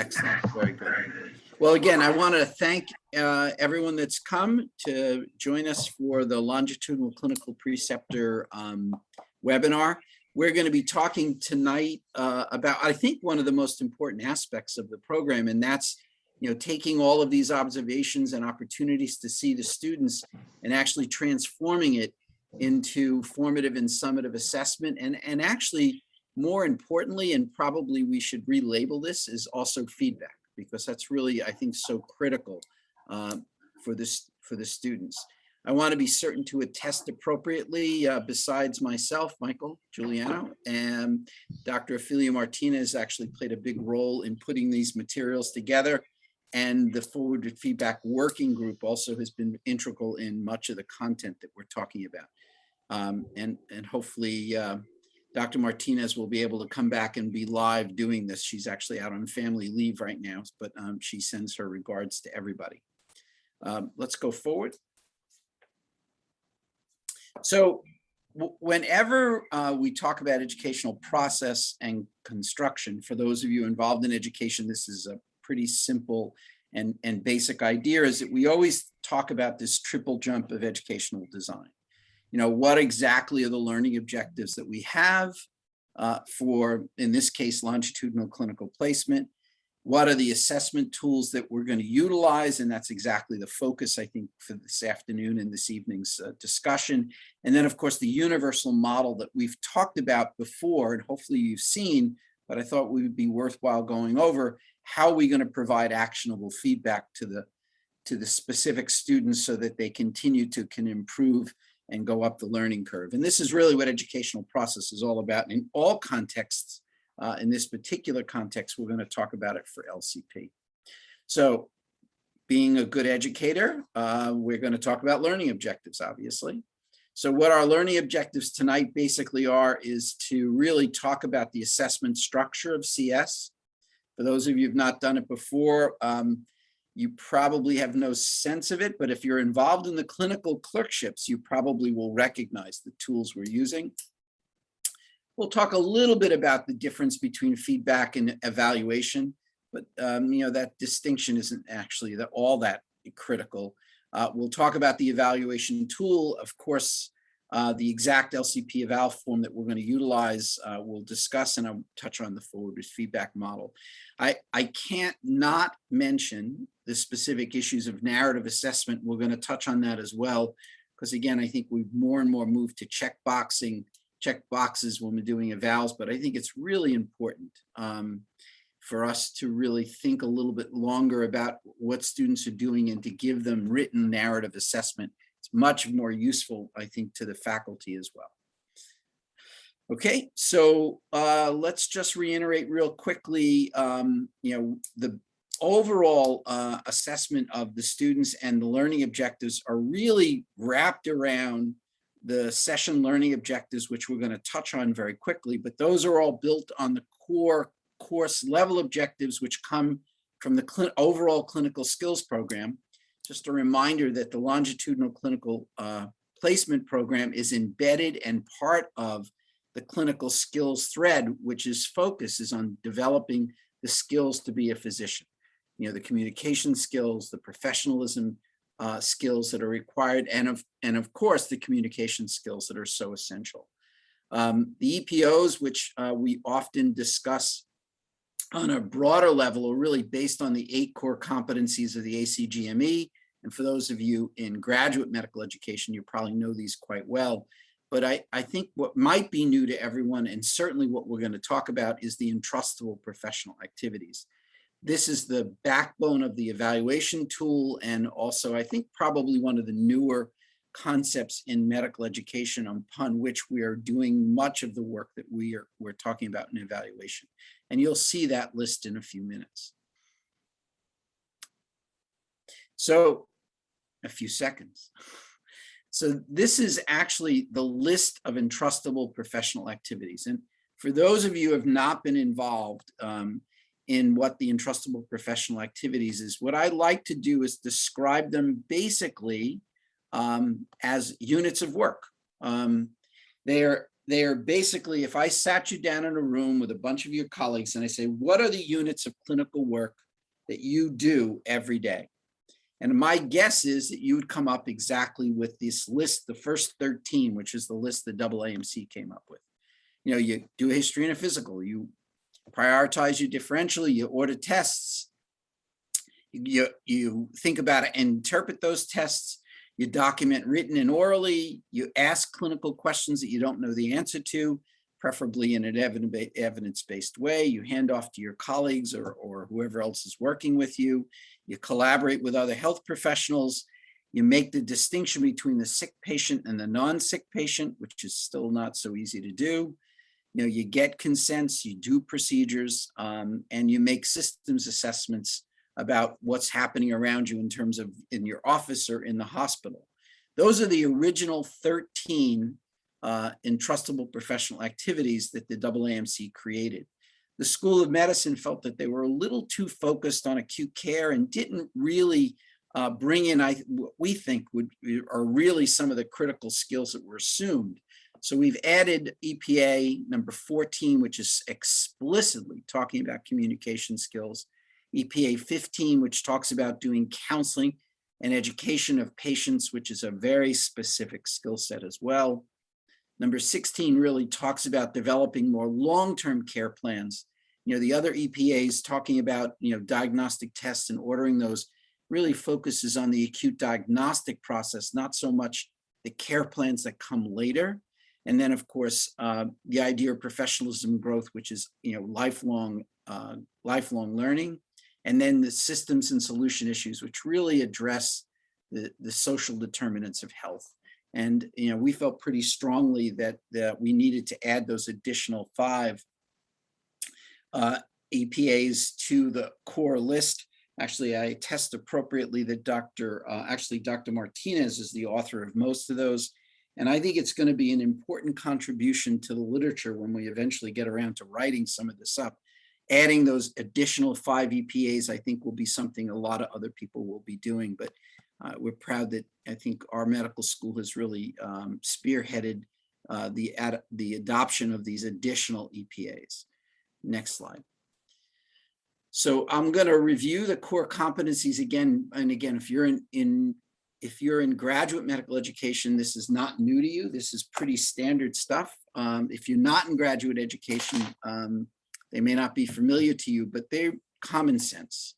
Excellent, very good. Well, again, I want to thank everyone that's come to join us for the Longitudinal Clinical Preceptor webinar. We're going to be talking tonight about, I think, one of the most important aspects of the program, and that's, taking all of these observations and opportunities to see the students and actually transforming it into formative and summative assessment, and actually, more importantly, and probably we should relabel this, is also feedback, because that's really, I think, so critical for the students. I want to be certain to attest appropriately, besides myself, Michael Giuliano, and Dr. Ophelia Martinez actually played a big role in putting these materials together. And the Forwarded Feedback Working Group also has been integral in much of the content that we're talking about. And hopefully Dr. Martinez will be able to come back and be live doing this. She's actually out on family leave right now, but she sends her regards to everybody. Let's go forward. So whenever we talk about educational process and construction, for those of you involved in education, this is a pretty simple and basic idea, is that we always talk about this triple jump of educational design. What exactly are the learning objectives that we have for, in this case, longitudinal clinical placement? What are the assessment tools that we're going to utilize? And that's exactly the focus, I think, for this afternoon and this evening's discussion. And then, of course, the universal model that we've talked about before, and hopefully you've seen, but I thought it would be worthwhile going over. How are we going to provide actionable feedback to the specific students so that they can improve and go up the learning curve? And this is really what educational process is all about. And in all contexts, in this particular context, we're going to talk about it for LCP. So being a good educator, we're going to talk about learning objectives, obviously. So what our learning objectives tonight basically are is to really talk about the assessment structure of CS. For those of you who've not done it before, you probably have no sense of it, but if you're involved in the clinical clerkships, you probably will recognize the tools we're using. We'll talk a little bit about the difference between feedback and evaluation, but that distinction isn't actually all that critical. We'll talk about the evaluation tool. Of course, the exact LCP eval form that we're going to utilize, we'll discuss, and I'll touch on the forwarded feedback model. I can't not mention the specific issues of narrative assessment. We're going to touch on that as well, because again, I think we've more and more moved to check boxes when we're doing evals, but I think it's really important for us to really think a little bit longer about what students are doing and to give them written narrative assessment. It's much more useful, I think, to the faculty as well. Okay, so let's just reiterate real quickly, the overall assessment of the students and the learning objectives are really wrapped around the session learning objectives, which we're going to touch on very quickly, but those are all built on the core course level objectives, which come from the overall clinical skills program. Just a reminder that the longitudinal clinical placement program is embedded and part of the clinical skills thread, which is focuses on developing the skills to be a physician. The communication skills, the professionalism skills that are required, and of course the communication skills that are so essential. The EPOs, which we often discuss on a broader level, are really based on the 8 core competencies of the ACGME. And for those of you in graduate medical education, you probably know these quite well. But I think what might be new to everyone, and certainly what we're going to talk about, is the entrustable professional activities. This is the backbone of the evaluation tool, and also I think probably one of the newer concepts in medical education upon which we are doing much of the work that we're talking about in evaluation. And you'll see that list in a few minutes. So a few seconds. So this is actually the list of entrustable professional activities. And for those of you who have not been involved in what the entrustable professional activities is, what I like to do is describe them basically as units of work. they are basically, if I sat you down in a room with a bunch of your colleagues and I say, what are the units of clinical work that you do every day? And my guess is that you would come up exactly with this list, the first 13, which is the list that AAMC came up with. You know, you do a history and a physical, you prioritize your differential, you order tests, you think about it and interpret those tests, you document written and orally, you ask clinical questions that you don't know the answer to, preferably in an evidence-based way. You hand off to your colleagues or whoever else is working with you. You collaborate with other health professionals. You make the distinction between the sick patient and the non-sick patient, which is still not so easy to do. You know, you get consents, you do procedures, and you make systems assessments about what's happening around you in terms of in your office or in the hospital. Those are the original 13 entrustable professional activities that the AAMC created. The School of Medicine felt that they were a little too focused on acute care and didn't really bring in what we think are really some of the critical skills that were assumed. So we've added EPA number 14, which is explicitly talking about communication skills. EPA 15, which talks about doing counseling and education of patients, which is a very specific skill set as well. Number 16 really talks about developing more long-term care plans. You know, the other EPAs talking about, you know, diagnostic tests and ordering those really focuses on the acute diagnostic process, not so much the care plans that come later. And then, of course, the idea of professionalism growth, which is, you know, lifelong learning. And then the systems and solution issues, which really address the social determinants of health. And, you know, we felt pretty strongly that we needed to add those additional 5 EPAs to the core list. Actually, I attest appropriately that Dr. Martinez is the author of most of those. And I think it's going to be an important contribution to the literature when we eventually get around to writing some of this up. Adding those additional 5 EPAs, I think, will be something a lot of other people will be doing. But we're proud that I think our medical school has really spearheaded the adoption of these additional EPAs. Next slide. So I'm going to review the core competencies again and again. If you're in graduate medical education, this is not new to you. This is pretty standard stuff. If you're not in graduate education, they may not be familiar to you, but they're common sense.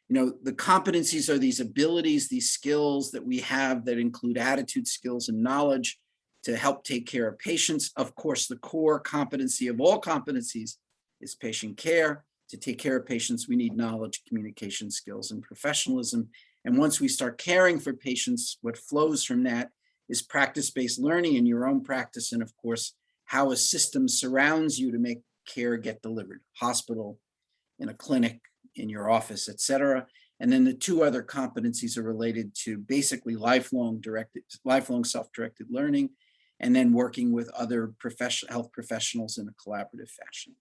You know, the competencies are these abilities, these skills that we have that include attitude, skills, and knowledge to help take care of patients. Of course, the core competency of all competencies is patient care. To take care of patients, we need knowledge, communication skills, and professionalism. And once we start caring for patients, what flows from that is practice-based learning in your own practice, and of course, how a system surrounds you to make care get delivered, hospital, in a clinic, in your office, et cetera. And then the 2 other competencies are related to basically lifelong self-directed learning, and then working with other health professionals in a collaborative fashion.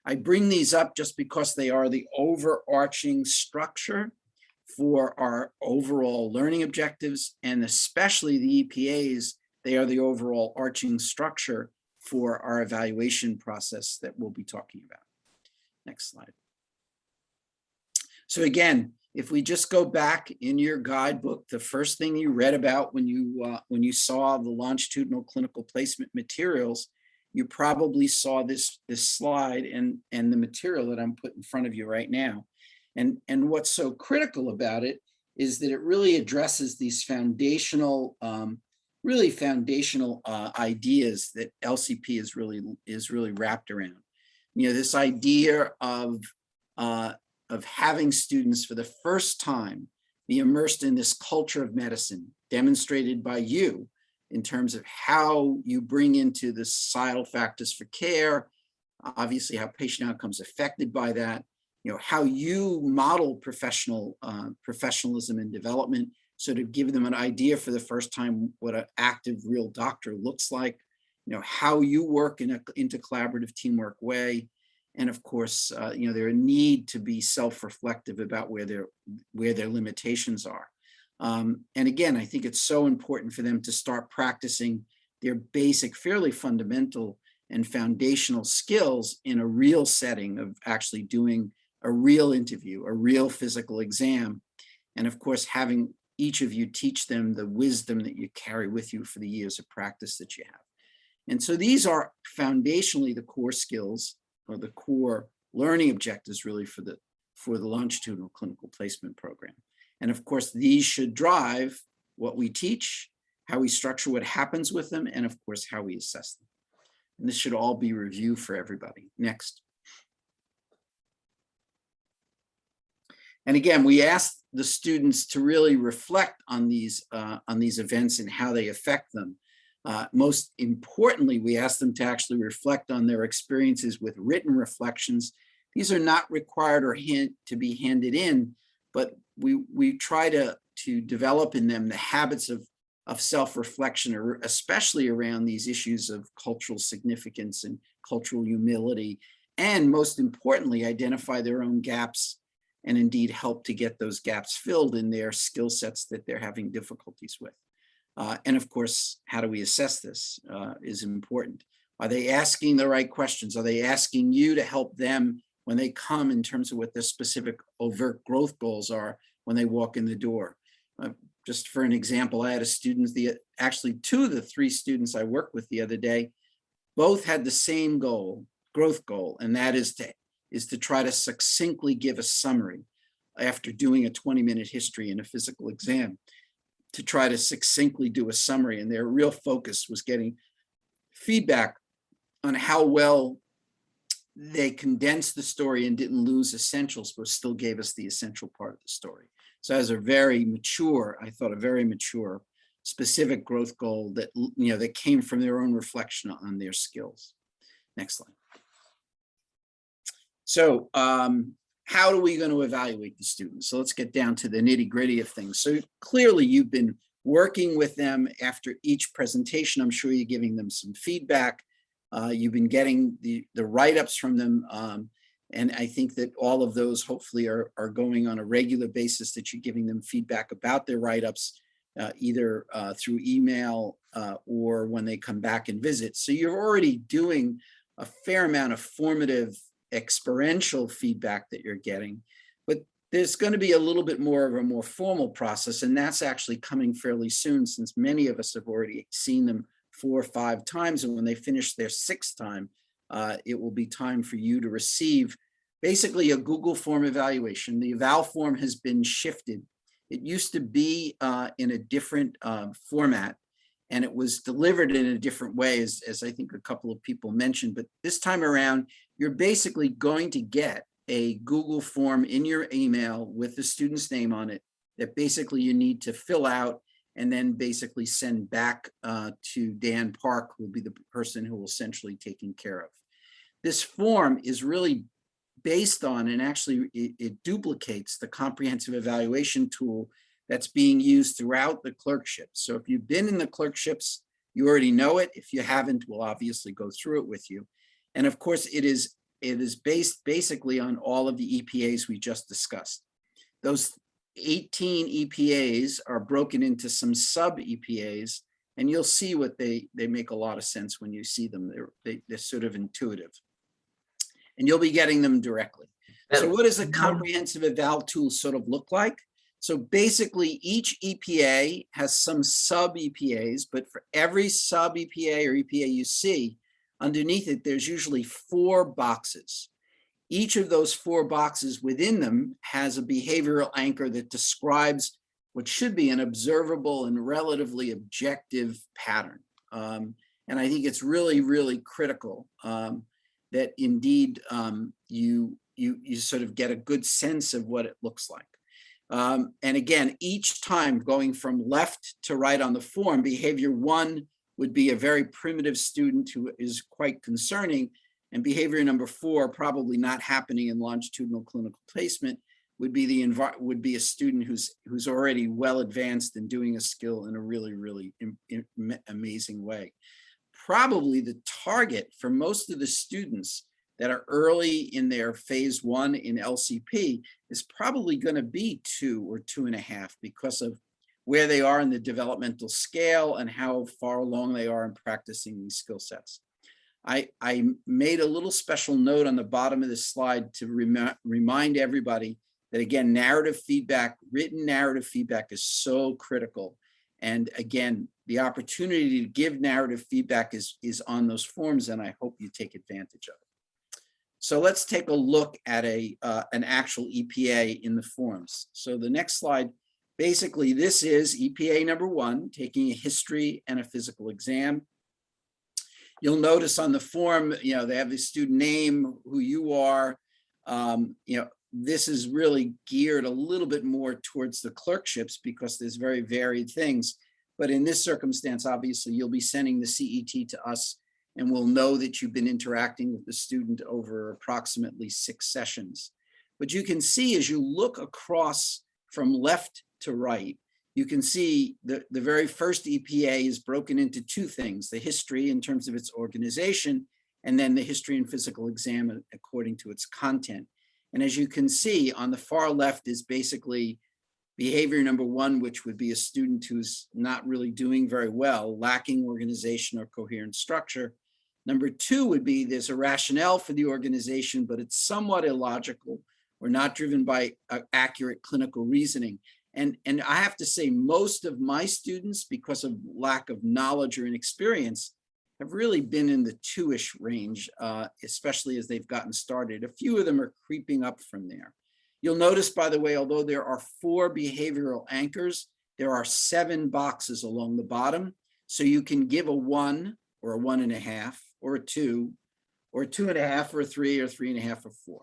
I bring these up just because they are the overarching structure for our overall learning objectives, and especially the EPAs, they are the overall arching structure for our evaluation process that we'll be talking about. Next slide. So again, if we just go back in your guidebook, the first thing you read about when you saw the longitudinal clinical placement materials, you probably saw this slide and the material that I'm putting in front of you right now. And what's so critical about it is that it really addresses these foundational, ideas that LCP is really wrapped around. You know, this idea of having students for the first time be immersed in this culture of medicine demonstrated by you in terms of how you bring into the societal factors for care, obviously how patient outcomes affected by that, you know, how you model professionalism and development, so to give them an idea for the first time what an active real doctor looks like, you know, how you work in an intercollaborative teamwork way. And of course, you know, their need to be self-reflective about where their limitations are. And again, I think it's so important for them to start practicing their basic, fairly fundamental and foundational skills in a real setting of actually doing a real interview, a real physical exam. And of course, having each of you teach them the wisdom that you carry with you for the years of practice that you have. And so these are foundationally the core skills or the core learning objectives really for the longitudinal clinical placement program. And of course, these should drive what we teach, how we structure what happens with them, and of course, how we assess them. And this should all be reviewed for everybody. Next. And again, we asked the students to really reflect on these events and how they affect them. Most importantly, we asked them to actually reflect on their experiences with written reflections. These are not required or to be handed in, but we try to develop in them the habits of self-reflection, especially around these issues of cultural significance and cultural humility, and most importantly, identify their own gaps and indeed help to get those gaps filled in their skill sets that they're having difficulties with. And of course, how do we assess this is important. Are they asking the right questions? Are they asking you to help them when they come in terms of what their specific overt growth goals are when they walk in the door? Just for an example, I had a student, actually 2 of the 3 students I worked with the other day, both had the same goal, growth goal, and that is to try to succinctly give a summary after doing a 20-minute history in a physical exam, to try to succinctly do a summary. And their real focus was getting feedback on how well they condensed the story and didn't lose essentials, but still gave us the essential part of the story. So as a very mature, I thought a very mature, specific growth goal that, that came from their own reflection on their skills. Next slide. So how are we going to evaluate the students? So let's get down to the nitty-gritty of things. So clearly you've been working with them after each presentation. I'm sure you're giving them some feedback. You've been getting the write-ups from them. And I think that all of those hopefully are going on a regular basis, that you're giving them feedback about their write-ups, either through email or when they come back and visit. So you're already doing a fair amount of formative experiential feedback that you're getting, but there's going to be a little bit more of a more formal process, and that's actually coming fairly soon, since many of us have already seen them 4 or 5 times, and when they finish their 6th time, it will be time for you to receive basically a Google form evaluation. The eval form has been shifted. It used to be in a different format, and it was delivered in a different way, as I think a couple of people mentioned. But this time around, you're basically going to get a Google form in your email with the student's name on it that basically you need to fill out and then basically send back to Dan Park, who will be the person who will essentially taking care of. This form is really based on, and actually it duplicates the comprehensive evaluation tool that's being used throughout the clerkships. So if you've been in the clerkships, you already know it. If you haven't, we'll obviously go through it with you. And of course, it is based basically on all of the EPAs we just discussed. Those 18 EPAs are broken into some sub EPAs, and you'll see what they make a lot of sense when you see them. They're sort of intuitive, and you'll be getting them directly. So what does a comprehensive eval tool sort of look like? So basically each EPA has some sub EPAs, but for every sub EPA or EPA you see, underneath it, there's usually 4 boxes. Each of those 4 boxes within them has a behavioral anchor that describes what should be an observable and relatively objective pattern. And I think it's really, really critical that indeed you sort of get a good sense of what it looks like. And again, each time going from left to right on the form, behavior 1 would be a very primitive student who is quite concerning, and behavior number 4, probably not happening in longitudinal clinical placement, would be a student who's already well advanced in doing a skill in a really, really amazing way. Probably the target for most of the students that are early in their phase 1 in LCP is probably going to be 2 or 2.5, because of where they are in the developmental scale and how far along they are in practicing these skill sets. I made a little special note on the bottom of this slide to remind everybody that, again, narrative feedback, written narrative feedback is so critical. And again, the opportunity to give narrative feedback is on those forms, and I hope you take advantage of it. So let's take a look at an actual EPA in the forms. So the next slide, basically this is EPA number 1, taking a history and a physical exam. You'll notice on the form, they have the student name, who you are. This is really geared a little bit more towards the clerkships because there's very varied things. But in this circumstance, obviously, you'll be sending the CET to us, and we'll know that you've been interacting with the student over approximately 6 sessions. But you can see as you look across from left to right, you can see the very first EPA is broken into 2 things: the history in terms of its organization, and then the history and physical exam according to its content. And as you can see, on the far left is basically behavior number 1, which would be a student who's not really doing very well, lacking organization or coherent structure. Number 2 would be there's a rationale for the organization, but it's somewhat illogical or not driven by accurate clinical reasoning. And I have to say, most of my students, because of lack of knowledge or inexperience, have really been in the 2-ish range, especially as they've gotten started. A few of them are creeping up from there. You'll notice, by the way, although there are 4 behavioral anchors, there are 7 boxes along the bottom. So you can give a 1 or a 1.5 or a 2 or a 2.5 or a 3 or 3.5 or 4.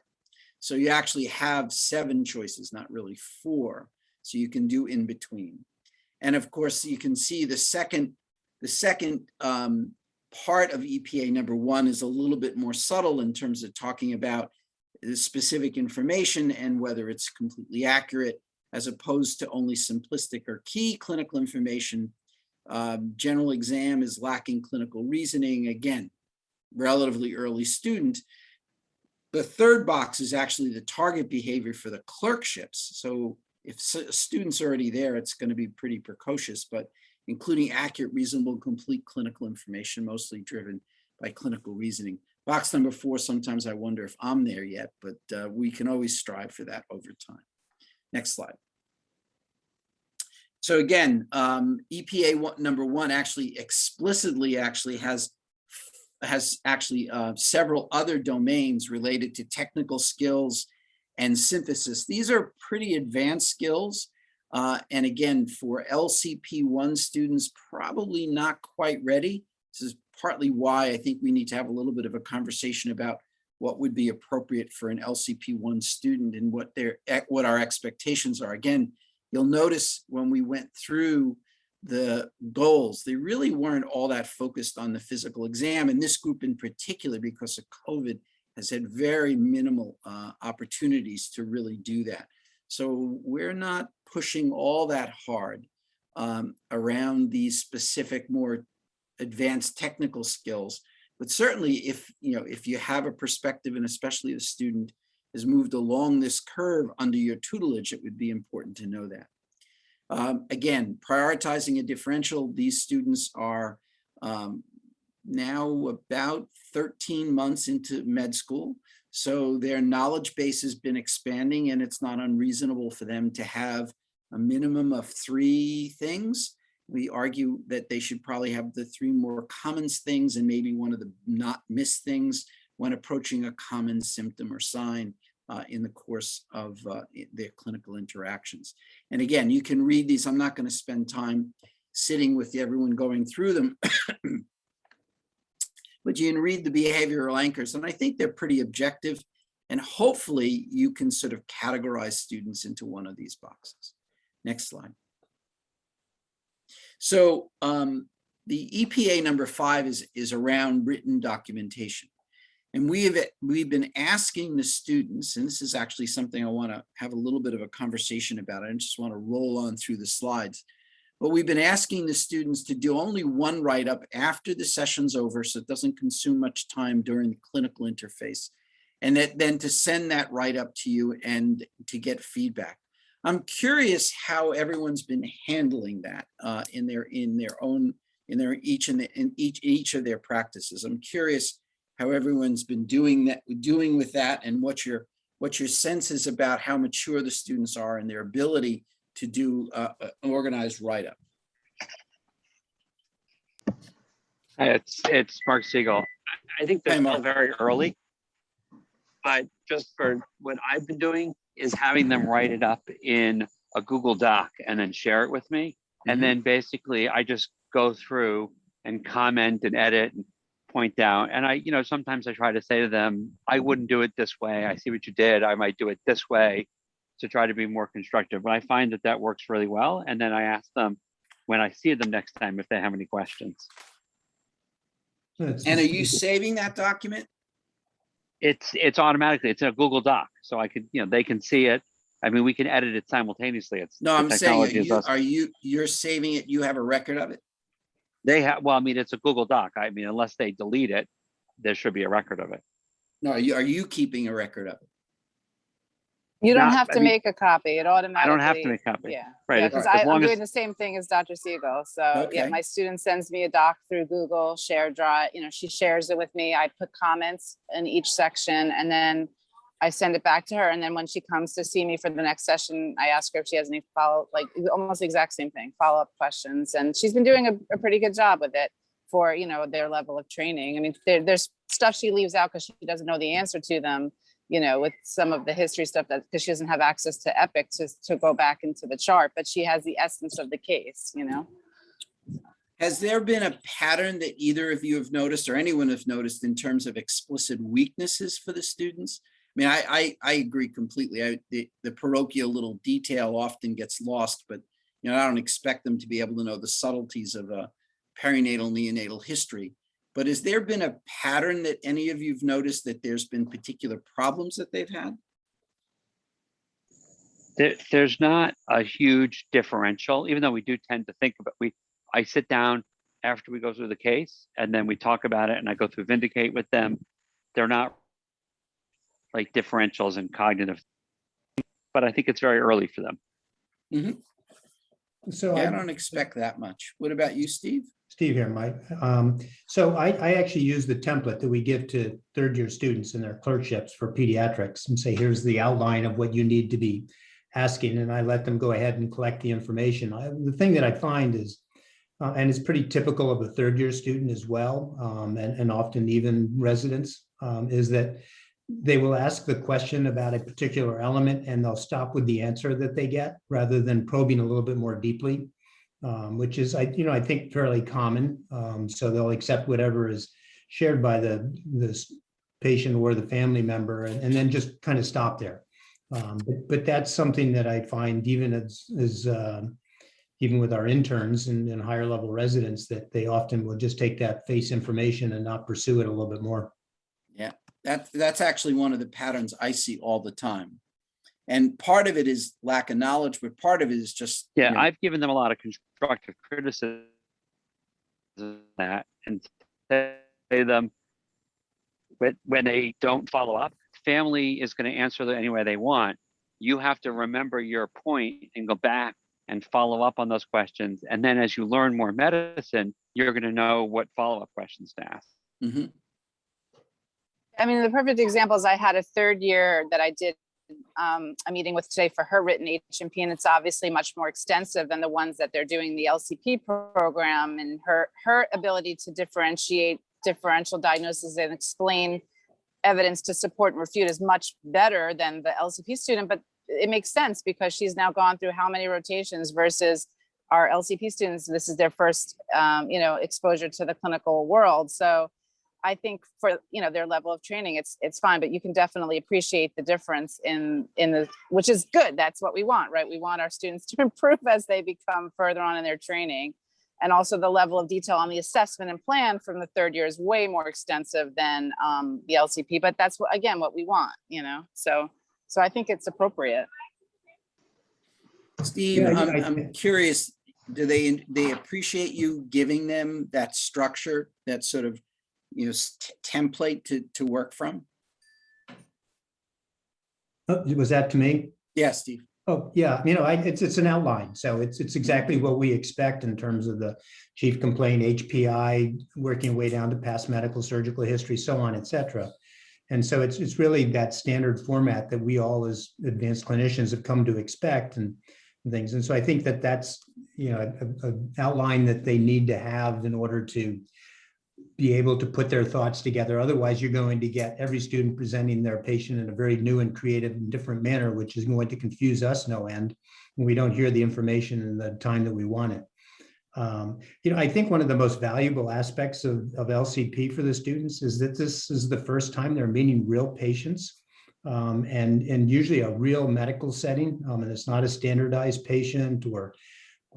So you actually have 7 choices, not really 4. So you can do in between. And of course, you can see the second part of EPA number 1 is a little bit more subtle in terms of talking about the specific information and whether it's completely accurate, as opposed to only simplistic or key clinical information. General exam is lacking clinical reasoning, again, relatively early student. The third box is actually the target behavior for the clerkships. So if a student's already there, it's going to be pretty precocious, but including accurate, reasonable, complete clinical information, mostly driven by clinical reasoning. Box number 4, sometimes I wonder if I'm there yet, but we can always strive for that over time. Next slide. So again, EPA number 1 actually explicitly has several other domains related to technical skills and synthesis. These are pretty advanced skills. And again, for LCP 1 students, probably not quite ready. This is partly why I think we need to have a little bit of a conversation about what would be appropriate for an LCP 1 student and what our expectations are. Again, you'll notice when we went through the goals, they really weren't all that focused on the physical exam. And this group in particular, because of COVID, has had very minimal opportunities to really do that. So we're not pushing all that hard around these specific, more advanced technical skills. But certainly if you have a perspective, and especially the student has moved along this curve under your tutelage, it would be important to know that. Again, prioritizing a differential, these students are now about 13 months into med school. So their knowledge base has been expanding, and it's not unreasonable for them to have a minimum of 3 things. We argue that they should probably have the 3 more common things and maybe one of the not missed things when approaching a common symptom or sign in the course of their clinical interactions. And again, you can read these. I'm not going to spend time sitting with everyone going through them. But you can read the behavioral anchors, and I think they're pretty objective, and hopefully you can sort of categorize students into one of these boxes. Next slide. So the EPA number 5 is around written documentation. And we've been asking the students, and this is actually something I want to have a little bit of a conversation about. I just want to roll on through the slides. But we've been asking the students to do only 1 write-up after the session's over, so it doesn't consume much time during the clinical interface, and then to send that write-up to you and to get feedback. I'm curious how everyone's been handling that in each of their practices. I'm curious how everyone's been doing with that, and what your sense is about how mature the students are and their ability to do an organized write-up. It's Mark Siegel. I think they're still very early, but just for what I've been doing is having them write it up in a Google Doc and then share it with me. And then basically I just go through and comment and edit and point out. And I, sometimes I try to say to them, I wouldn't do it this way. I see what you did. I might do it this way, to try to be more constructive. But I find that that works really well. And then I ask them when I see them next time if they have any questions. And are you saving that document? It's automatically, it's in a Google Doc. So I could, they can see it. I mean, we can edit it simultaneously. I'm saying, you're saving it, you have a record of it? They have, well, I mean, it's a Google Doc. I mean, unless they delete it, there should be a record of it. No, are you keeping a record of it? You don't have to make a copy. It automatically. I don't have to make a copy. Yeah. Right. Yeah, because I'm doing the same thing as Dr. Siegel. So yeah, Okay. my student sends me a doc through Google Share Drive. She shares it with me. I put comments in each section, and then I send it back to her. And then when she comes to see me for the next session, I ask her if she has any almost the exact same thing, follow-up questions. And she's been doing a pretty good job with it for, their level of training. I mean, there's stuff she leaves out because she doesn't know the answer to them, with some of the history stuff, that because she doesn't have access to Epic to go back into the chart, but she has the essence of the case, Has there been a pattern that either of you have noticed, or anyone have noticed, in terms of explicit weaknesses for the students? I mean, I agree completely. The parochial little detail often gets lost, but I don't expect them to be able to know the subtleties of a perinatal neonatal history. But has there been a pattern that any of you've noticed, that there's been particular problems that they've had? There's not a huge differential, even though we do tend to think about I sit down after we go through the case, and then we talk about it, and I go through Vindicate with them. They're not like differentials in cognitive, but I think it's very early for them. Mm-hmm. So yeah, I don't expect that much. What about you, Steve? Steve here, Mike. So I actually use the template that we give to third-year students in their clerkships for pediatrics, and say, here's the outline of what you need to be asking, and I let them go ahead and collect the information. The thing that I find is, and it's pretty typical of a third-year student as well, and often even residents, is that they will ask the question about a particular element, and they'll stop with the answer that they get, rather than probing a little bit more deeply. Which is, I think, fairly common. So they'll accept whatever is shared by the patient or the family member, and then just kind of stop there. But that's something that I find even even with our interns and higher level residents, that they often will just take that face information and not pursue it a little bit more. Yeah, that's actually one of the patterns I see all the time. And part of it is lack of knowledge, but part of it is just... Yeah, I've given them a lot of constructive criticism that, and say to them, when they don't follow up, family is going to answer that any way they want. You have to remember your point and go back and follow up on those questions. And then as you learn more medicine, you're going to know what follow-up questions to ask. Mm-hmm. I mean, the perfect example is I had a third year that I did a meeting with today for her written H&P, and it's obviously much more extensive than the ones that they're doing the LCP program, and her ability to differentiate differential diagnosis and explain evidence to support and refute is much better than the LCP student. But it makes sense because she's now gone through how many rotations versus our LCP students. This is their first exposure to the clinical world. So I think for their level of training, it's fine, but you can definitely appreciate the difference in the, which is good. That's what we want, right? We want our students to improve as they become further on in their training. And also the level of detail on the assessment and plan from the third year is way more extensive than the LCP, but that's again what we want, so I think it's appropriate. Steve, yeah, I'm curious, do they appreciate you giving them that structure, that sort of template to work from? Was that to me? Yeah, Steve. Oh, yeah, it's an outline. So it's exactly what we expect in terms of the chief complaint, HPI, working way down to past medical, surgical history, so on, et cetera. And so it's really that standard format that we all as advanced clinicians have come to expect and things. And so I think that that's, an outline that they need to have in order to be able to put their thoughts together. Otherwise, you're going to get every student presenting their patient in a very new and creative and different manner, which is going to confuse us no end when we don't hear the information in the time that we want it. I think one of the most valuable aspects of LCP for the students is that this is the first time they're meeting real patients, and usually a real medical setting. And it's not a standardized patient or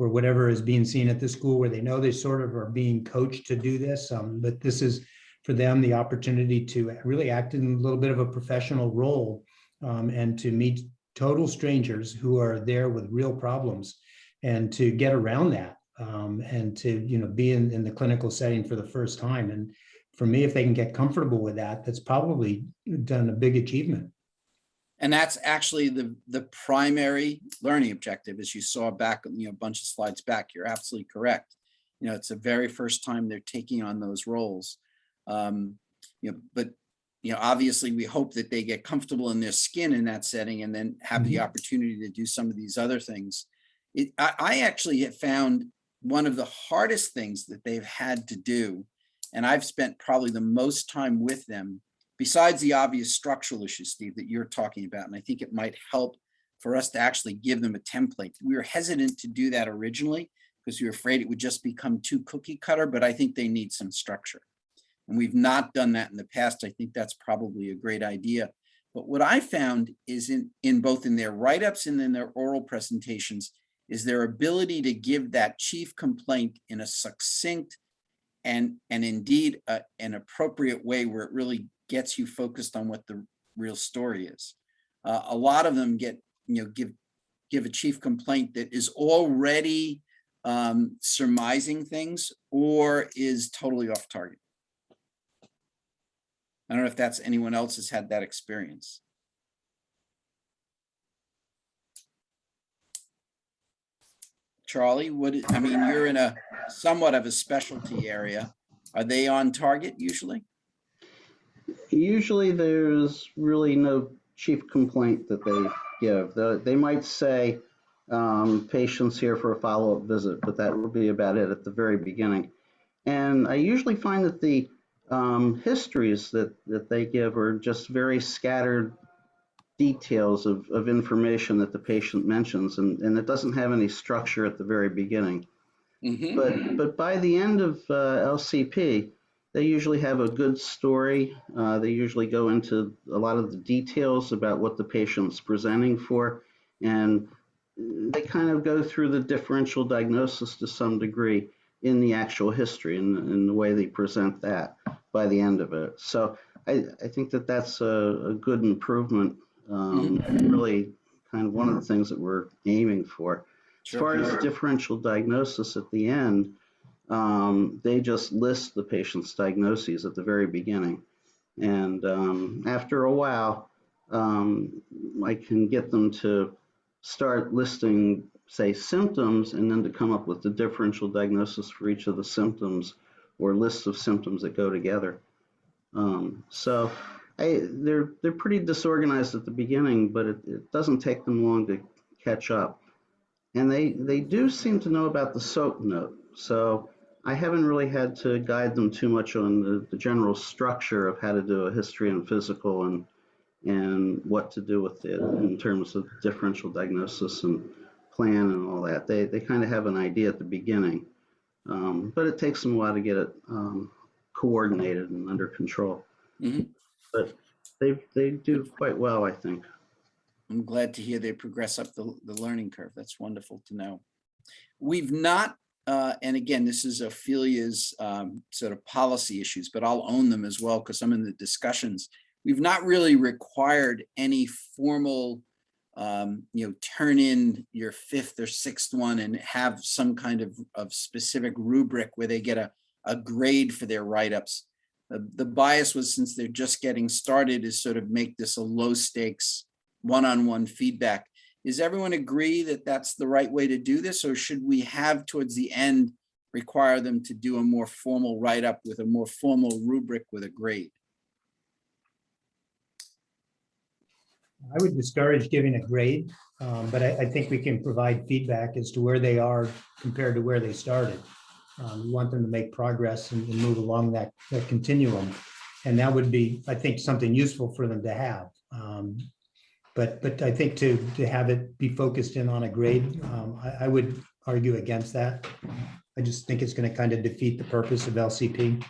whatever is being seen at the school where they know they sort of are being coached to do this. But this is for them the opportunity to really act in a little bit of a professional role, and to meet total strangers who are there with real problems, and to get around that, and to be in the clinical setting for the first time. And for me, if they can get comfortable with that, that's probably done a big achievement. And that's actually the primary learning objective, as you saw back, a bunch of slides back. You're absolutely correct. It's the very first time they're taking on those roles. But obviously we hope that they get comfortable in their skin in that setting and then have the opportunity to do some of these other things. I actually have found one of the hardest things that they've had to do, and I've spent probably the most time with them, besides the obvious structural issues, Steve, that you're talking about, and I think it might help for us to actually give them a template. We were hesitant to do that originally because we were afraid it would just become too cookie cutter, but I think they need some structure. And we've not done that in the past. I think that's probably a great idea. But what I found is in both in their write-ups and in their oral presentations is their ability to give that chief complaint in a succinct and indeed an appropriate way where it really gets you focused on what the real story is. A lot of them give a chief complaint that is already surmising things or is totally off target. I don't know if that's anyone else has had that experience. Charlie, you're in a somewhat of a specialty area. Are they on target usually? Usually there's really no chief complaint that they give. They might say patients here for a follow-up visit, but that would be about it at the very beginning. And I usually find that the histories that they give are just very scattered details of information that the patient mentions, and it doesn't have any structure at the very beginning. But by the end of LCP, they usually have a good story. They usually go into a lot of the details about what the patient's presenting for, and they kind of go through the differential diagnosis to some degree in the actual history and the way they present that by the end of it. So I think that that's a good improvement. Really kind of one of the things that we're aiming for. As far as differential diagnosis at the end, they just list the patient's diagnoses at the very beginning. And after a while, I can get them to start listing, say, symptoms, and then to come up with the differential diagnosis for each of the symptoms or lists of symptoms that go together. So they're pretty disorganized at the beginning, but it doesn't take them long to catch up. And they do seem to know about the SOAP note. So I haven't really had to guide them too much on the general structure of how to do a history and physical and what to do with it in terms of differential diagnosis and plan and all that. They kind of have an idea at the beginning, but it takes them a while to get it coordinated and under control. But they do quite well, I think. I'm glad to hear they progress up the learning curve. That's wonderful to know. We've not, and again, this is Ophelia's sort of policy issues, but I'll own them as well because I'm in the discussions. We've not really required any formal, turn in your fifth or sixth one and have some kind of specific rubric where they get a grade for their write-ups. The bias was, since they're just getting started, is sort of make this a low stakes one-on-one feedback. Is everyone agree that that's the right way to do this, or should we have towards the end require them to do a more formal write-up with a more formal rubric with a grade? I would discourage giving a grade, but I think we can provide feedback as to where they are compared to where they started. We want them to make progress and move along that continuum. And that would be, I think, something useful for them to have. But I think to have it be focused in on a grade, I would argue against that. I just think it's going to kind of defeat the purpose of LCP.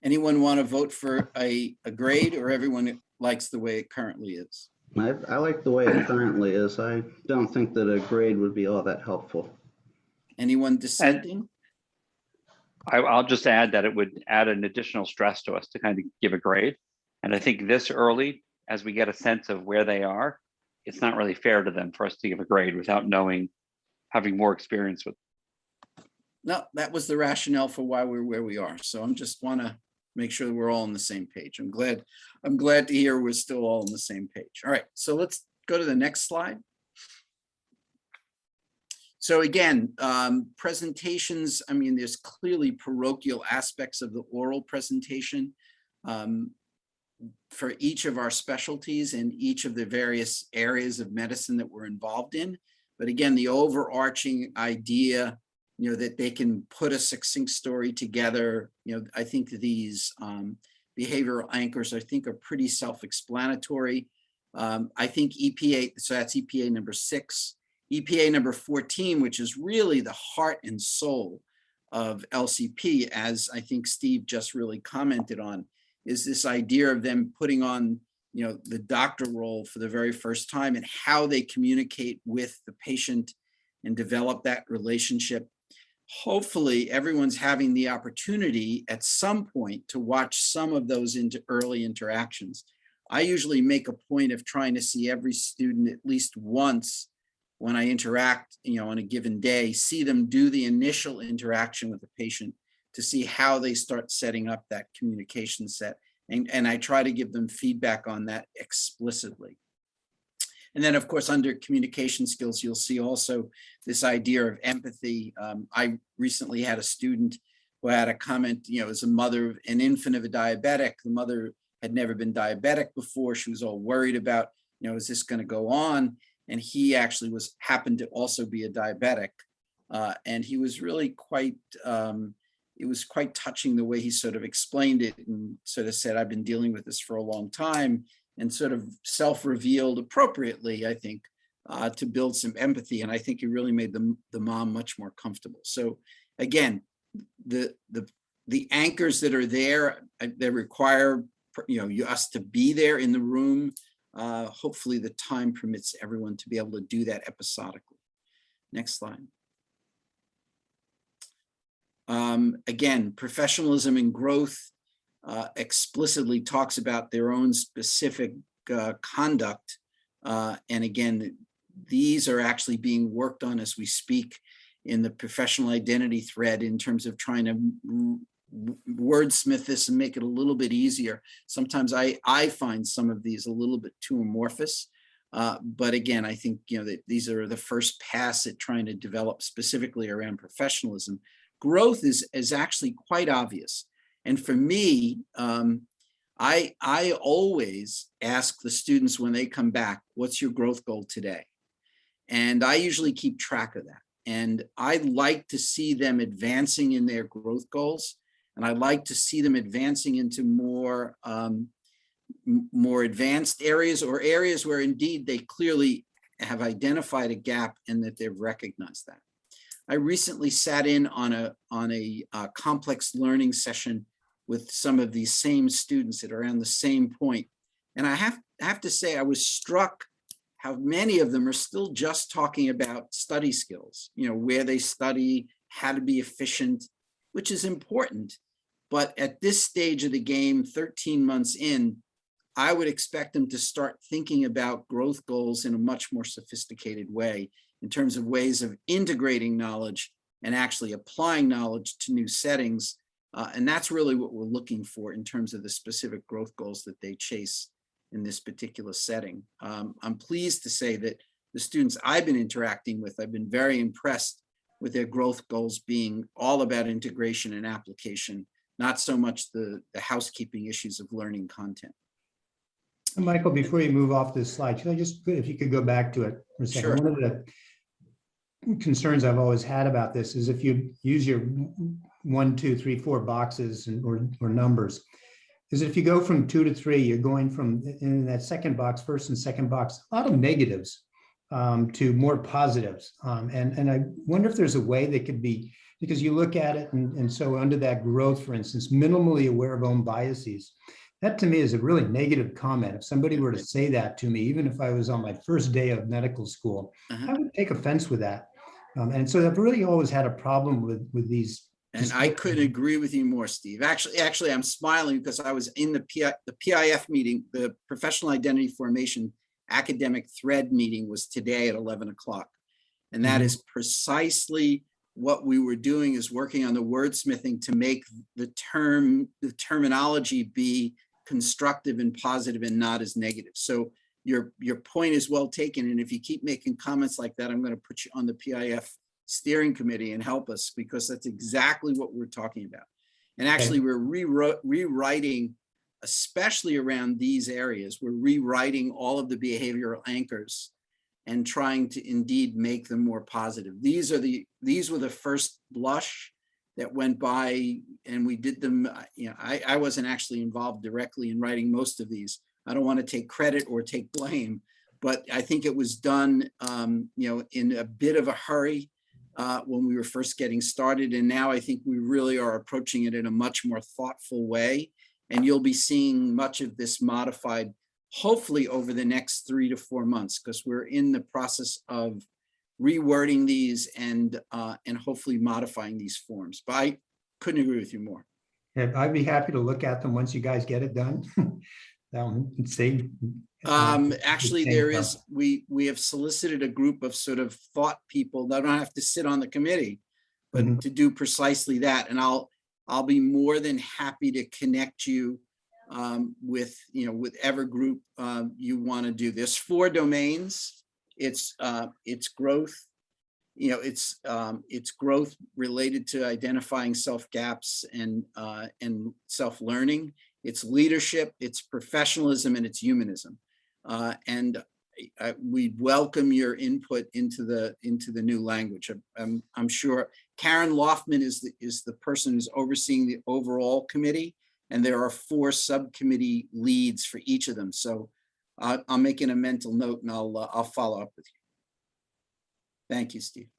Anyone want to vote for a grade, or everyone likes the way it currently is? I like the way it currently is. I don't think that a grade would be all that helpful. Anyone dissenting? I'll just add that it would add an additional stress to us to kind of give a grade. And I think this early, as we get a sense of where they are, it's not really fair to them for us to give a grade without knowing, having more experience with. No, that was the rationale for why we're where we are. So I'm just want to make sure that we're all on the same page. I'm glad to hear we're still all on the same page. All right, so let's go to the next slide. So again, presentations, I mean, there's clearly parochial aspects of the oral presentation for each of our specialties and each of the various areas of medicine that we're involved in. But again, the overarching idea, that they can put a succinct story together. I think these behavioral anchors, I think, are pretty self-explanatory. I think EPA, so that's EPA number 6. EPA number 14, which is really the heart and soul of LCP, as I think Steve just really commented on, is this idea of them putting on, the doctor role for the very first time and how they communicate with the patient and develop that relationship. Hopefully everyone's having the opportunity at some point to watch some of those early interactions. I usually make a point of trying to see every student at least once when I interact, on a given day, see them do the initial interaction with the patient to see how they start setting up that communication set. And I try to give them feedback on that explicitly. And then, of course, under communication skills, you'll see also this idea of empathy. I recently had a student who had a comment, as a mother of an infant of a diabetic. The mother had never been diabetic before. She was all worried about, is this going to go on? And he actually happened to also be a diabetic. And he was really quite, it was quite touching the way he sort of explained it and sort of said, I've been dealing with this for a long time, and sort of self-revealed appropriately, I think, to build some empathy. And I think it really made the mom much more comfortable. So again, the anchors that are there, they require, us to be there in the room. Hopefully the time permits everyone to be able to do that episodically. Next slide. Again, professionalism and growth explicitly talks about their own specific conduct. And again, these are actually being worked on as we speak in the professional identity thread in terms of trying to wordsmith this and make it a little bit easier. Sometimes I find some of these a little bit too amorphous. But again, I think, that these are the first pass at trying to develop specifically around professionalism. Growth is actually quite obvious. And for me, I always ask the students when they come back, what's your growth goal today? And I usually keep track of that. And I like to see them advancing in their growth goals. And I like to see them advancing into more advanced areas, or areas where indeed they clearly have identified a gap and that they've recognized that. I recently sat in on a complex learning session with some of these same students at around the same point. And I have to say, I was struck how many of them are still just talking about study skills, where they study, how to be efficient, which is important. But at this stage of the game, 13 months in, I would expect them to start thinking about growth goals in a much more sophisticated way in terms of ways of integrating knowledge and actually applying knowledge to new settings. And that's really what we're looking for in terms of the specific growth goals that they chase in this particular setting. I'm pleased to say that the students I've been interacting with, I've been very impressed with their growth goals being all about integration and application, not so much the housekeeping issues of learning content. Michael, before you move off this slide, should I just, if you could go back to it for a second. Sure. One of the concerns I've always had about this is if you use your 1, 2, 3, 4 boxes or numbers, is if you go from 2 to 3, you're going from in that second box, first and second box, a lot of negatives to more positives. And I wonder if there's a way that could be, because you look at it and so under that growth, for instance, minimally aware of own biases, that to me is a really negative comment. If somebody were to say that to me, even if I was on my first day of medical school, I would take offense with that. And so I've really always had a problem with these. And I couldn't agree with you more, Steve. Actually, I'm smiling because I was in the PIF meeting, the Professional Identity Formation Academic Thread meeting was today at 11 o'clock. And that is precisely what we were doing, is working on the wordsmithing to make the terminology be constructive and positive and not as negative. So your point is well taken. And if you keep making comments like that, I'm going to put you on the PIF steering committee and help us, because that's exactly what we're talking about. And actually we're rewriting, especially around these areas, we're rewriting all of the behavioral anchors and trying to indeed make them more positive. These were the first blush that went by, and we did them. I wasn't actually involved directly in writing most of these. I don't want to take credit or take blame, but I think it was done, in a bit of a hurry when we were first getting started. And now I think we really are approaching it in a much more thoughtful way. And you'll be seeing much of this modified, hopefully over the next 3 to 4 months, because we're in the process of rewording these and hopefully modifying these forms. But I couldn't agree with you more. Yeah, I'd be happy to look at them once you guys get it done. See. Actually, there is, we have solicited a group of sort of thought people that don't have to sit on the committee, but to do precisely that. And I'll be more than happy to connect you with whatever group you want to do. There's 4 domains. It's growth. It's growth related to identifying self gaps and self-learning. It's leadership, it's professionalism, and it's humanism. And we welcome your input into the new language. I'm sure Karen Loftman is the person who's overseeing the overall committee, and there are 4 subcommittee leads for each of them. So I'm making a mental note, and I'll follow up with you. Thank you, Steve.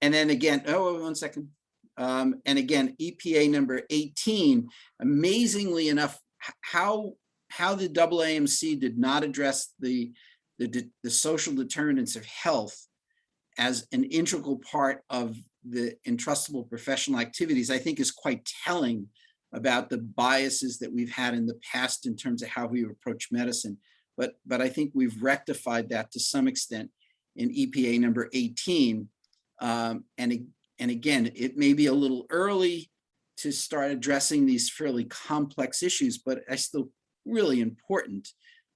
And then again, 1 second. And again, EPA number 18, amazingly enough, how the AAMC did not address the social determinants of health as an integral part of the entrustable professional activities, I think is quite telling about the biases that we've had in the past in terms of how we approach medicine. But I think we've rectified that to some extent in EPA number 18. And again, it may be a little early to start addressing these fairly complex issues, but it's still really important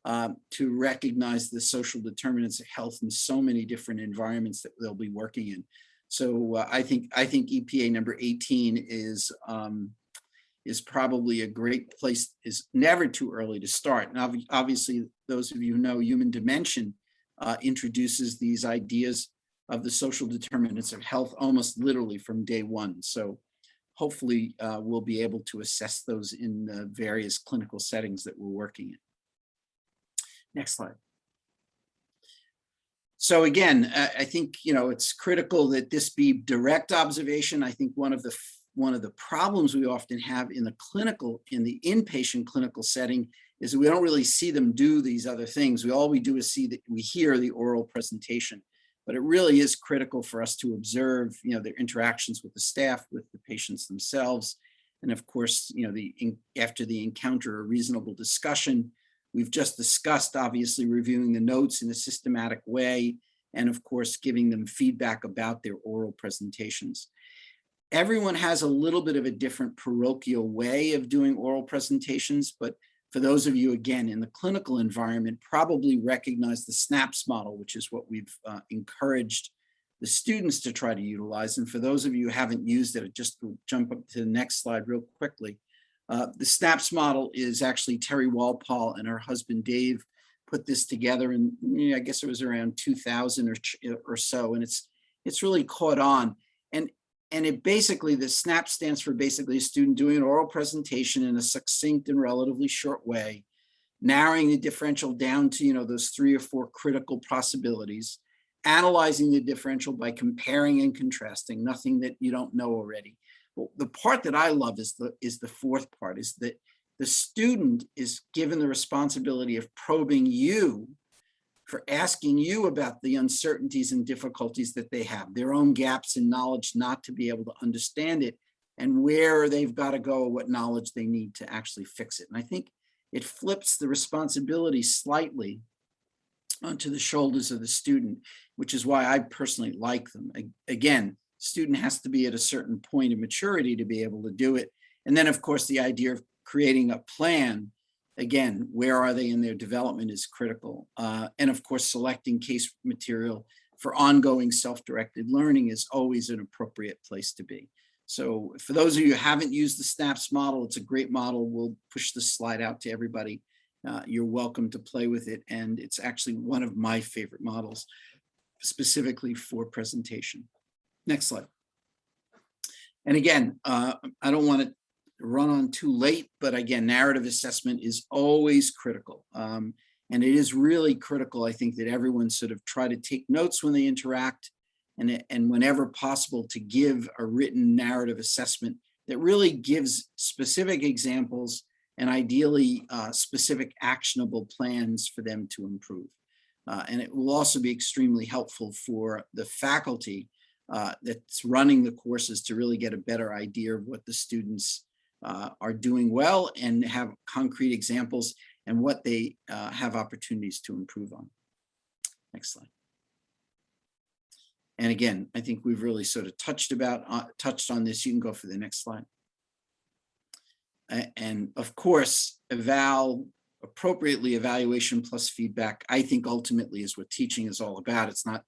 to recognize the social determinants of health in so many different environments that they'll be working in. So I think EPA number 18 is probably a great place. Is never too early to start. And obviously, those of you who know Human Dimension introduces these ideas of the social determinants of health almost literally from day one. So hopefully we'll be able to assess those in the various clinical settings that we're working in. Next slide. So again, I think it's critical that this be direct observation. I think one of the problems we often have in the inpatient clinical setting is that we don't really see them do these other things. All we do is we hear the oral presentation. But it really is critical for us to observe, their interactions with the staff, with the patients themselves, and of course, after the encounter, a reasonable discussion. We've just discussed, obviously, reviewing the notes in a systematic way, and of course, giving them feedback about their oral presentations. Everyone has a little bit of a different parochial way of doing oral presentations, but for those of you, again, in the clinical environment, probably recognize the SNAPS model, which is what we've encouraged the students to try to utilize. And for those of you who haven't used it, just to jump up to the next slide real quickly. The SNAPS model is actually Terry Walpole and her husband, Dave, put this together. And I guess it was around 2000 or so. And it's really caught on. And it basically, the SNAP stands for basically a student doing an oral presentation in a succinct and relatively short way, narrowing the differential down to, those 3 or 4 critical possibilities, analyzing the differential by comparing and contrasting, nothing that you don't know already. Well, the part that I love is the fourth part, is that the student is given the responsibility of probing you, for asking you about the uncertainties and difficulties that they have, their own gaps in knowledge not to be able to understand it, and where they've got to go, what knowledge they need to actually fix it. And I think it flips the responsibility slightly onto the shoulders of the student, which is why I personally like them. Again, student has to be at a certain point of maturity to be able to do it. And then, of course, the idea of creating a plan. Again, where are they in their development is critical. And of course, selecting case material for ongoing self-directed learning is always an appropriate place to be. So for those of you who haven't used the SNAPS model, it's a great model. We'll push this slide out to everybody. You're welcome to play with it. And it's actually one of my favorite models, specifically for presentation. Next slide. And again, I don't want to run on too late, but again, narrative assessment is always critical. And it is really critical, I think, that everyone sort of try to take notes when they interact, and whenever possible to give a written narrative assessment that really gives specific examples and ideally specific actionable plans for them to improve. And it will also be extremely helpful for the faculty that's running the courses to really get a better idea of what the students are doing well and have concrete examples and what they have opportunities to improve on. Next slide. And again, I think we've really sort of touched on this. You can go for the next slide. And of course, appropriately evaluation plus feedback, I think ultimately is what teaching is all about. It's not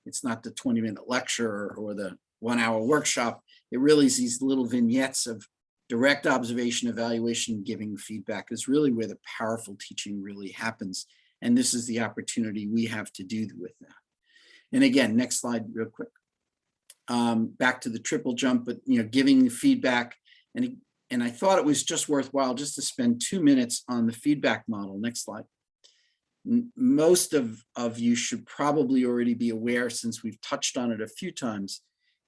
the 20-minute lecture or the 1-hour workshop. It really is these little vignettes of direct observation, evaluation, giving feedback is really where the powerful teaching really happens. And this is the opportunity we have to do with that. And again, next slide real quick. Back to the triple jump, but giving feedback. And I thought it was just worthwhile just to spend 2 minutes on the feedback model. Next slide. Most of you should probably already be aware, since we've touched on it a few times,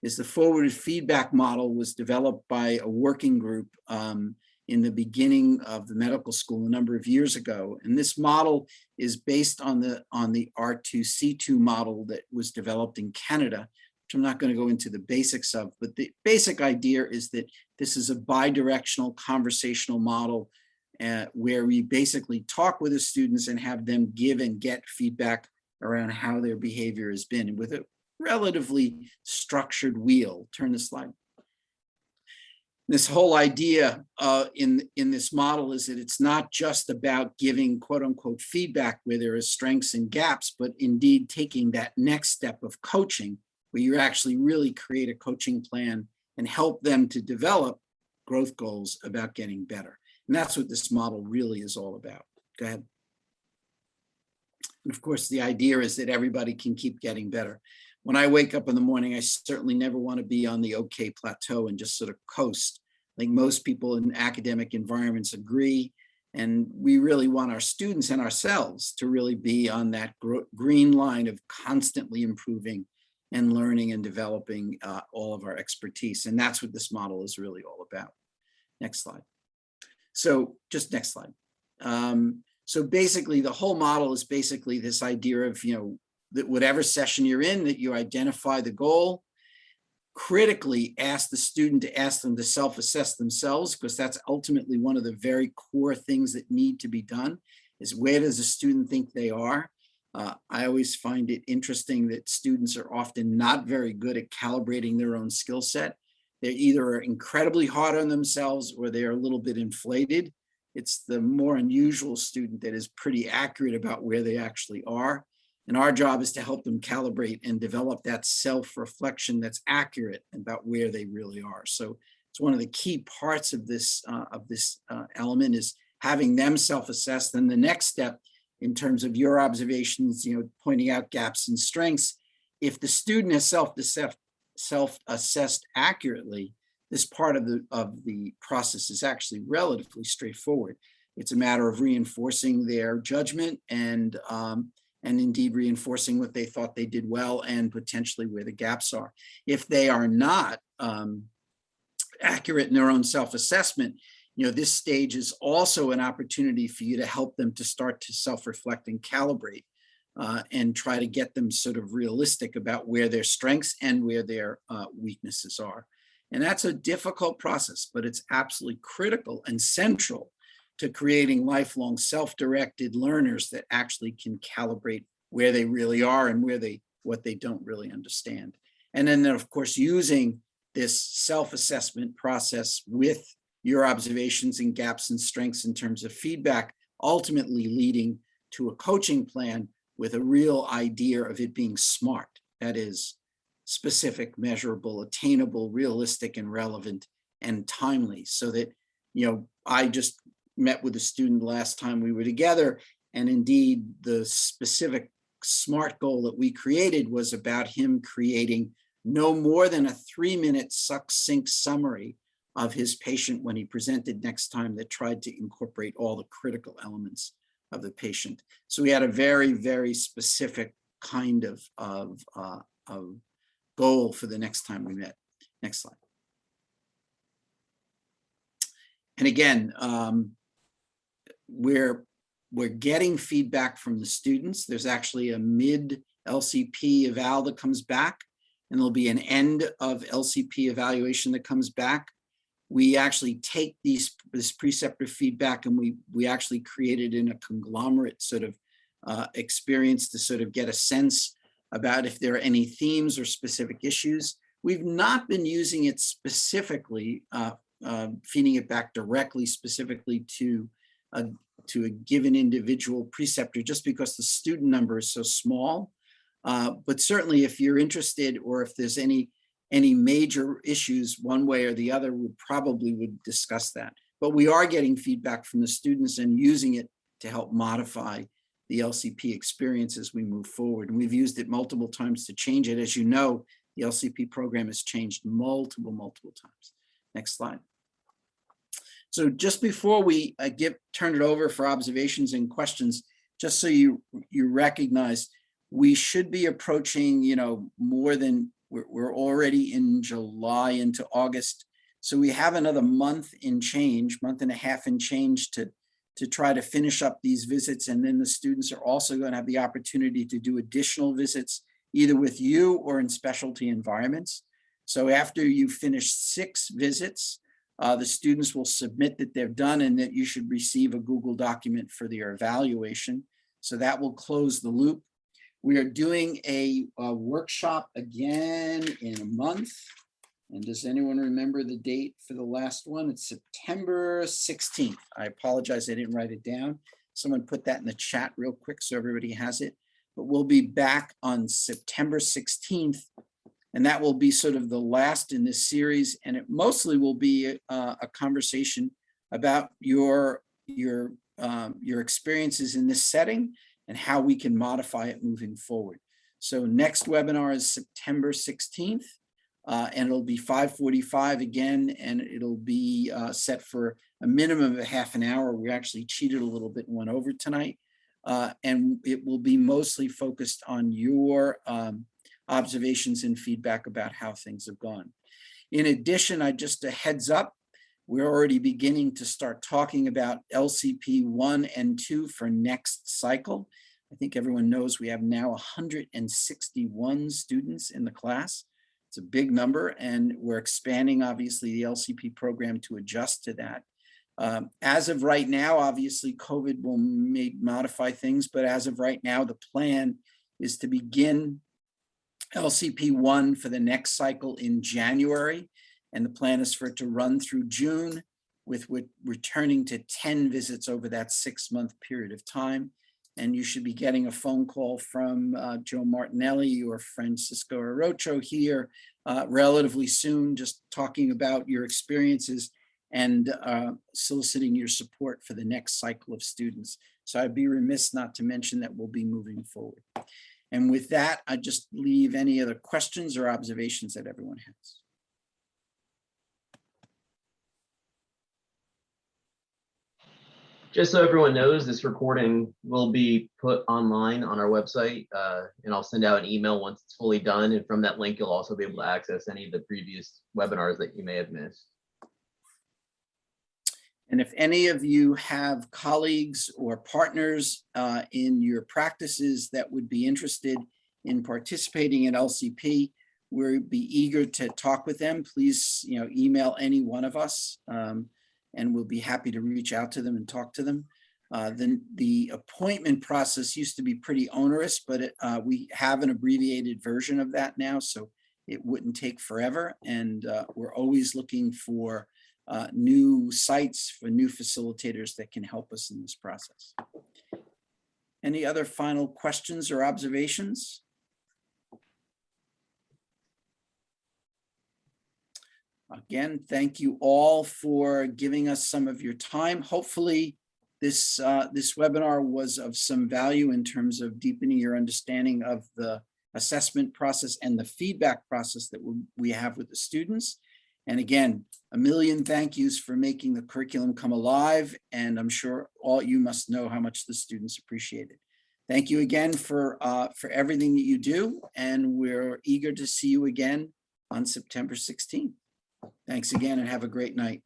is the forward feedback model was developed by a working group in the beginning of the medical school a number of years ago. And this model is based on the R2C2 model that was developed in Canada, which I'm not going to go into the basics of, but the basic idea is that this is a bidirectional conversational model where we basically talk with the students and have them give and get feedback around how their behavior has been with a relatively structured wheel. Turn the slide. This whole idea in this model is that it's not just about giving quote unquote feedback where there are strengths and gaps, but indeed taking that next step of coaching where you actually really create a coaching plan and help them to develop growth goals about getting better. And that's what this model really is all about. Go ahead. And of course, the idea is that everybody can keep getting better. When I wake up in the morning, I certainly never want to be on the okay plateau and just sort of coast. I think most people in academic environments agree, and we really want our students and ourselves to really be on that green line of constantly improving and learning and developing all of our expertise. And that's what this model is really all about. Next slide. So just next slide. So basically the whole model is basically this idea of, that whatever session you're in, that you identify the goal, critically ask the student to ask them to self-assess themselves, because that's ultimately one of the very core things that need to be done, is where does the student think they are? I always find it interesting that students are often not very good at calibrating their own skill set. They're either incredibly hard on themselves or they're a little bit inflated. It's the more unusual student that is pretty accurate about where they actually are. And our job is to help them calibrate and develop that self-reflection that's accurate about where they really are. So it's one of the key parts of this element is having them self-assess. Then the next step in terms of your observations, pointing out gaps and strengths, if the student has self-assessed accurately, this part of the process is actually relatively straightforward. It's a matter of reinforcing their judgment and indeed reinforcing what they thought they did well and potentially where the gaps are. If they are not accurate in their own self-assessment, this stage is also an opportunity for you to help them to start to self-reflect and calibrate and try to get them sort of realistic about where their strengths and where their weaknesses are. And that's a difficult process, but it's absolutely critical and central to creating lifelong self-directed learners that actually can calibrate where they really are and what they don't really understand. And then, of course, using this self-assessment process with your observations and gaps and strengths in terms of feedback, ultimately leading to a coaching plan with a real idea of it being SMART. That is specific, measurable, attainable, realistic, and relevant and timely. So that, I just met with a student last time we were together, and indeed the specific SMART goal that we created was about him creating no more than a 3-minute succinct summary of his patient when he presented next time, that tried to incorporate all the critical elements of the patient. So we had a very, very specific kind of goal for the next time we met. Next slide. And again, we're getting feedback from the students. There's actually a mid LCP eval that comes back, and there'll be an end of LCP evaluation that comes back. We actually take this preceptor feedback and we actually created in a conglomerate sort of experience to sort of get a sense about if there are any themes or specific issues. We've not been using it specifically, feeding it back directly, specifically to a given individual preceptor, just because the student number is so small. But certainly if you're interested, or if there's any major issues one way or the other, we probably would discuss that. But we are getting feedback from the students and using it to help modify the LCP experience as we move forward. And we've used it multiple times to change it. As you know, the LCP program has changed multiple times. Next slide. So just before we turn it over for observations and questions, just so you recognize, we should be approaching, more than, we're already in July into August. So we have another month and a half and change to try to finish up these visits. And then the students are also going to have the opportunity to do additional visits, either with you or in specialty environments. So after you finish 6 visits, the students will submit that they're done and that you should receive a Google document for their evaluation. So that will close the loop. We are doing a workshop again in a month. And does anyone remember the date for the last one? It's September 16th. I apologize, I didn't write it down. Someone put that in the chat real quick so everybody has it. But we'll be back on September 16th. And that will be sort of the last in this series. And it mostly will be a conversation about your experiences in this setting and how we can modify it moving forward. So next webinar is September 16th, and it'll be 5:45 again, and it'll be set for a minimum of a half an hour. We actually cheated a little bit and went over tonight. And it will be mostly focused on your observations and feedback about how things have gone. In addition, just a heads up, we're already beginning to start talking about LCP 1 and 2 for next cycle. I think everyone knows we have now 161 students in the class. It's a big number, and we're expanding, obviously, the LCP program to adjust to that. As of right now, obviously, COVID will modify things, but as of right now, the plan is to begin LCP 1 for the next cycle in January, and the plan is for it to run through June. with returning to 10 visits over that 6-month period of time. And you should be getting a phone call from Joe Martinelli or Francisco Arocho here relatively soon, just talking about your experiences and soliciting your support for the next cycle of students. So I'd be remiss not to mention that we'll be moving forward. And with that, I just leave any other questions or observations that everyone has. Just so everyone knows, this recording will be put online on our website, and I'll send out an email once it's fully done. And from that link, you'll also be able to access any of the previous webinars that you may have missed. And if any of you have colleagues or partners in your practices that would be interested in participating in LCP, we'd be eager to talk with them. Please, email any one of us. And we'll be happy to reach out to them and talk to them. Then the appointment process used to be pretty onerous, but we have an abbreviated version of that now, so it wouldn't take forever. And we're always looking for new sites, for new facilitators that can help us in this process. Any other final questions or observations? Again, thank you all for giving us some of your time. Hopefully, this webinar was of some value in terms of deepening your understanding of the assessment process and the feedback process that we have with the students. And again, a million thank yous for making the curriculum come alive. And I'm sure all you must know how much the students appreciate it. Thank you again for everything that you do. And we're eager to see you again on September 16th. Thanks again and have a great night.